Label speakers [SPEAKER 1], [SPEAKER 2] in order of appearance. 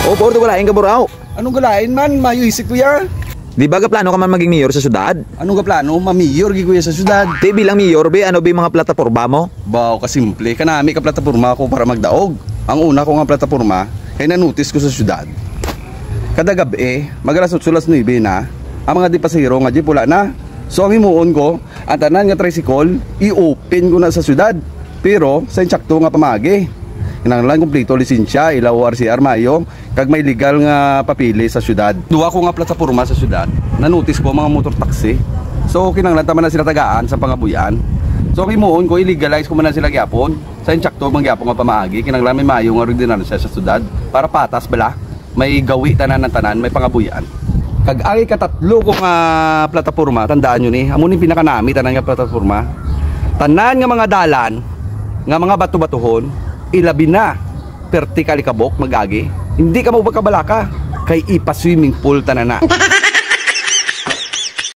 [SPEAKER 1] O porto galain ka buraw.
[SPEAKER 2] Anong galain man, mayo isip kuya.
[SPEAKER 1] Di ba ka plano ka man maging mayor sa syudad?
[SPEAKER 2] Anong plano, mamiyor gi kuya sa syudad.
[SPEAKER 1] Di bilang mayor be, ano ba yung mga plataporma mo?
[SPEAKER 2] Baw kasimple, kanami ka plataporma ko para magdaog. Ang una ko nga plataporma, ay nanutis ko sa syudad. Kada gabi, magalasot-sulas 9 na, ang mga di pasahero nga di pula na. So ang himuon ko, ang tanan nga tricycle, i-open ko na sa syudad. Pero sa insakto nga pamagi. Kinahanglan kompleto lisensya, ilaw RCR mayo, kag may legal nga papili sa syudad. Duwa ko nga plataporma sa syudad, nanutis ko mga motor taxi. So kinahanglan tama na sila tagaan sa pangabuyan. So ang himuon ko, i-legalize ko man na sila gyapon. Sa insakto mangyapon nga pamaagi, kinahanglan may mayo nga ordinansya sa syudad para patas bala, may gawi tanan ng tanan, may pangabuyan. Kag ay katatlo ko nga plataporma, tandaan nyo ni, amo ni pinakanami tanan nga plataporma. Tanan nga mga dalan, nga mga bato-batuhon, ilabi na vertical kabok magagi. Hindi ka mo magkabalaka kay ipa swimming pool tanan na.